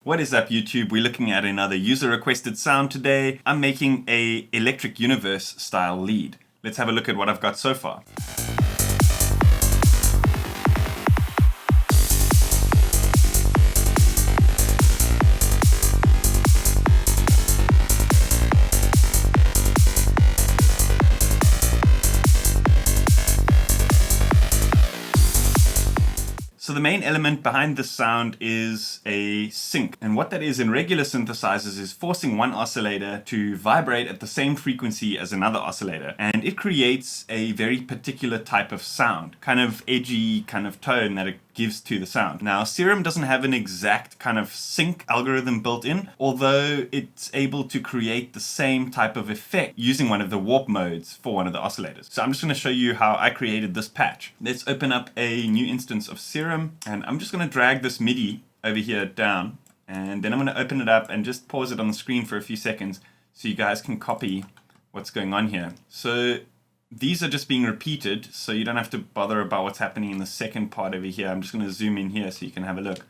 What is up, YouTube? We're looking at another user-requested sound today. I'm making a Electric Universe style lead. Let's have a look at what I've got so far. So the main element behind this sound is a sync. And what that is in regular synthesizers is forcing one oscillator to vibrate at the same frequency as another oscillator. And it creates a very particular type of sound, kind of edgy kind of tone that it gives to the sound. Now, Serum doesn't have an exact kind of sync algorithm built in, although it's able to create the same type of effect using one of the warp modes for one of the oscillators. So I'm just going to show you how I created this patch. Let's open up a new instance of Serum, and I'm just going to drag this MIDI over here down, and then I'm going to open it up and just pause it on the screen for a few seconds so you guys can copy what's going on here. So these are just being repeated, so you don't have to bother about what's happening in the second part over here. I'm just going to zoom in here so you can have a look.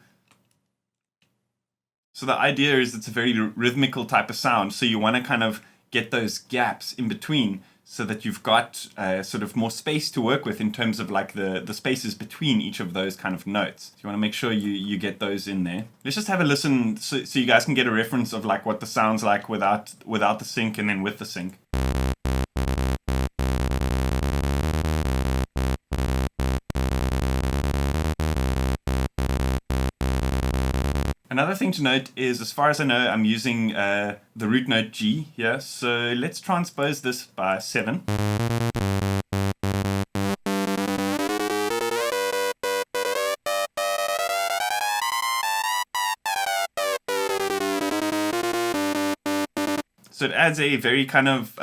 So the idea is it's a very rhythmical type of sound, so you want to kind of get those gaps in between so that you've got sort of more space to work with in terms of like the spaces between each of those kind of notes. So you want to make sure you get those in there. Let's just have a listen so you guys can get a reference of like what the sound's like without the sync and then with the sync. Another thing to note is, as far as I know, I'm using the root note G here, so let's transpose this by 7. So it adds a very kind of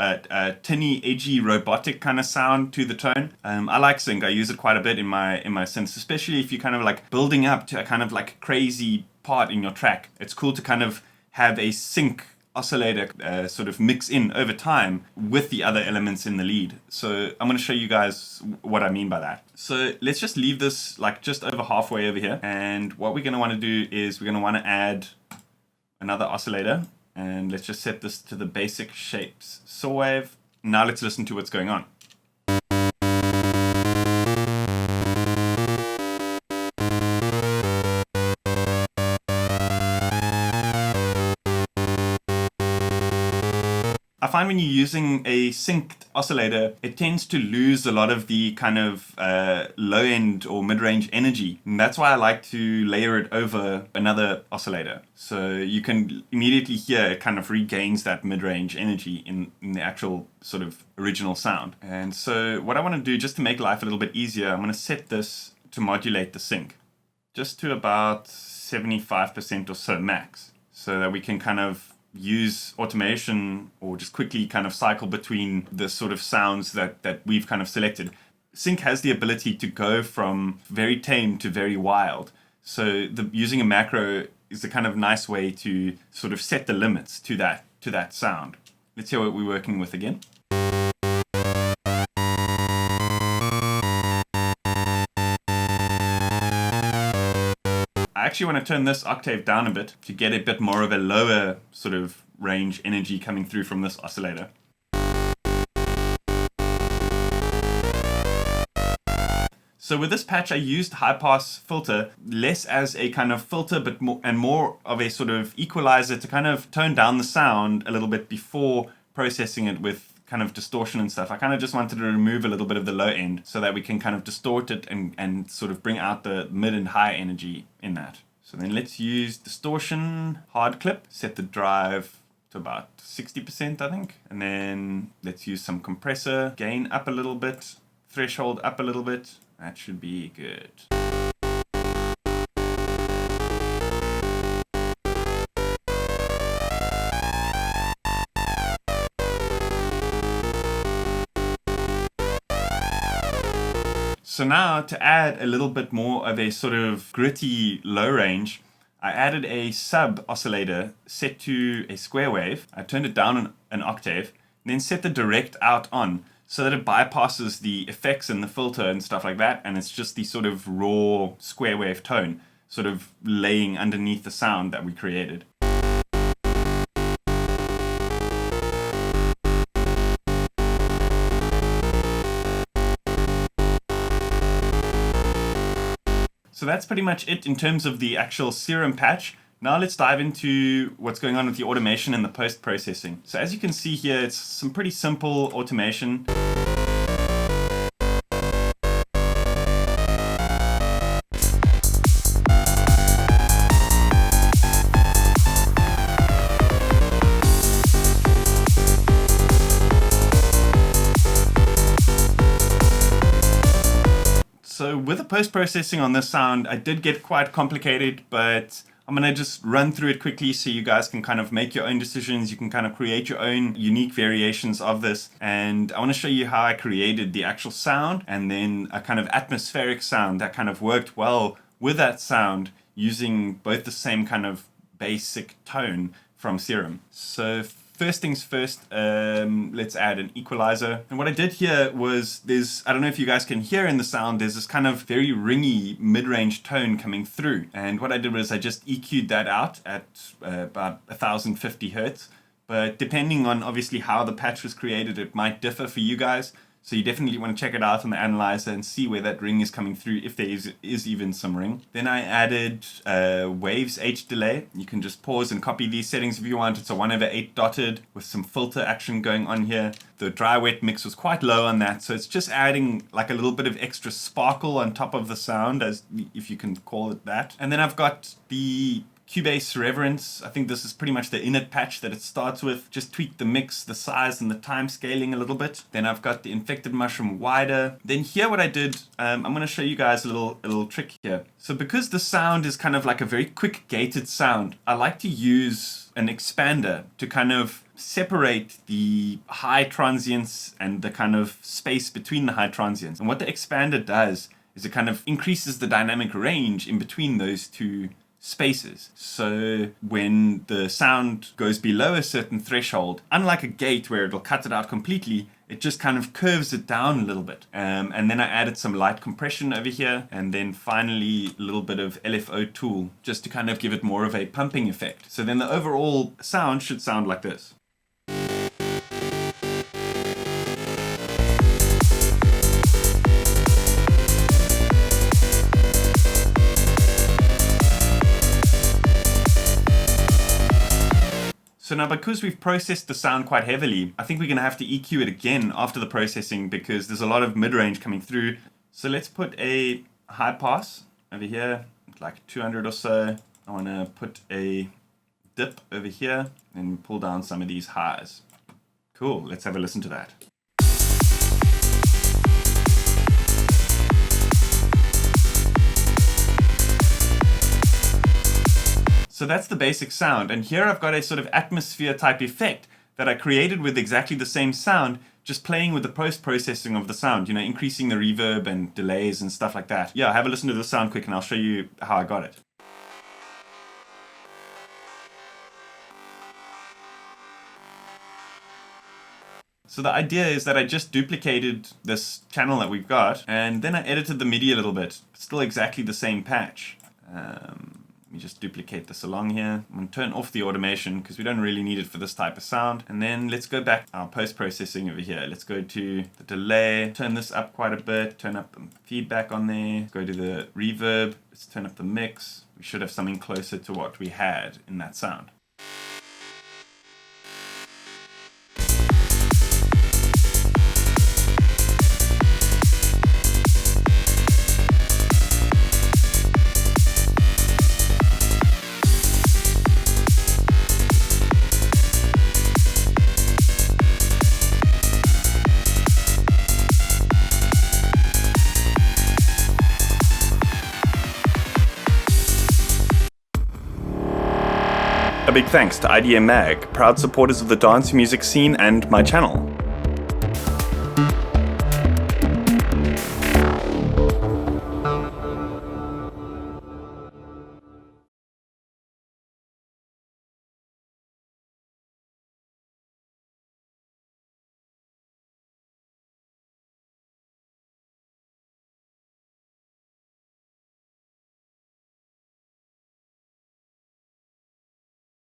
tinny, edgy, robotic kind of sound to the tone. I like sync. I use it quite a bit in my synths, especially if you're kind of like building up to a kind of like crazy part in your track. It's cool to kind of have a sync oscillator sort of mix in over time with the other elements in the lead. So I'm going to show you guys what I mean by that. So let's just leave this like just over halfway over here. And what we're going to want to do is we're going to want to add another oscillator. And let's just set this to the basic shapes saw wave. Now let's listen to what's going on. I find when you're using a synced oscillator, it tends to lose a lot of the kind of low-end or mid-range energy. And that's why I like to layer it over another oscillator. So you can immediately hear it kind of regains that mid-range energy in the actual sort of original sound. And so what I want to do, just to make life a little bit easier, I'm going to set this to modulate the sync just to about 75% or so max, so that we can kind of use automation or just quickly kind of cycle between the sort of sounds that we've kind of selected. Sync has the ability to go from very tame to very wild. So using a macro is a kind of nice way to sort of set the limits to that sound. Let's hear what we're working with again. I actually want to turn this octave down a bit to get a bit more of a lower sort of range energy coming through from this oscillator. So with this patch, I used high pass filter less as a kind of filter, but more of a sort of equalizer to kind of tone down the sound a little bit before processing it with kind of distortion and stuff. I kind of just wanted to remove a little bit of the low end so that we can kind of distort it and sort of bring out the mid and high energy in that. So then let's use distortion, hard clip, set the drive to about 60%, I think. And then let's use some compressor, gain up a little bit, threshold up a little bit. That should be good. So now to add a little bit more of a sort of gritty low range, I added a sub oscillator set to a square wave. I turned it down an octave, then set the direct out on so that it bypasses the effects and the filter and stuff like that, and it's just the sort of raw square wave tone. sort of laying underneath the sound that we created. So that's pretty much it in terms of the actual Serum patch. Now let's dive into what's going on with the automation and the post-processing. So as you can see here, it's some pretty simple automation. So with the post-processing on this sound, I did get quite complicated, but I'm going to just run through it quickly so you guys can kind of make your own decisions. You can kind of create your own unique variations of this. And I want to show you how I created the actual sound and then a kind of atmospheric sound that kind of worked well with that sound using both the same kind of basic tone from Serum. So first things first, let's add an equalizer. And what I did here was I don't know if you guys can hear in the sound, there's this kind of very ringy mid-range tone coming through. And what I did was I just EQ'd that out at about 1050 Hertz. But depending on obviously how the patch was created, it might differ for you guys. So you definitely want to check it out on the analyzer and see where that ring is coming through, if there is even some ring. Then I added waves H delay. You can just pause and copy these settings if you want. It's a 1/8 dotted with some filter action going on here. The dry wet mix was quite low on that, so it's just adding like a little bit of extra sparkle on top of the sound, as if you can call it that. And then I've got the Cubase Reverence. I think this is pretty much the init patch that it starts with. Just tweak the mix, the size, and the time scaling a little bit. Then I've got the Infected Mushroom wider. Then here what I did, I'm going to show you guys a little trick here. So because the sound is kind of like a very quick gated sound, I like to use an expander to kind of separate the high transients and the kind of space between the high transients. And what the expander does is it kind of increases the dynamic range in between those two spaces. So when the sound goes below a certain threshold, unlike a gate where it'll cut it out completely, it just kind of curves it down a little bit. And then I added some light compression over here, and then finally a little bit of LFO tool just to kind of give it more of a pumping effect. So then the overall sound should sound like this. So now because we've processed the sound quite heavily, I think we're going to have to EQ it again after the processing because there's a lot of mid-range coming through. So let's put a high pass over here, like 200 or so. I want to put a dip over here and pull down some of these highs. Cool, let's have a listen to that. So that's the basic sound, and here I've got a sort of atmosphere type effect that I created with exactly the same sound, just playing with the post-processing of the sound, you know, increasing the reverb and delays and stuff like that. Yeah, have a listen to the sound quick and I'll show you how I got it. So the idea is that I just duplicated this channel that we've got, and then I edited the MIDI a little bit. Still exactly the same patch. Let me just duplicate this along here. I'm going to turn off the automation because we don't really need it for this type of sound. And then let's go back to our post-processing over here. Let's go to the delay, turn this up quite a bit, turn up the feedback on there, go to the reverb, let's turn up the mix. We should have something closer to what we had in that sound. A big thanks to IDM Mag, proud supporters of the dance music scene and my channel.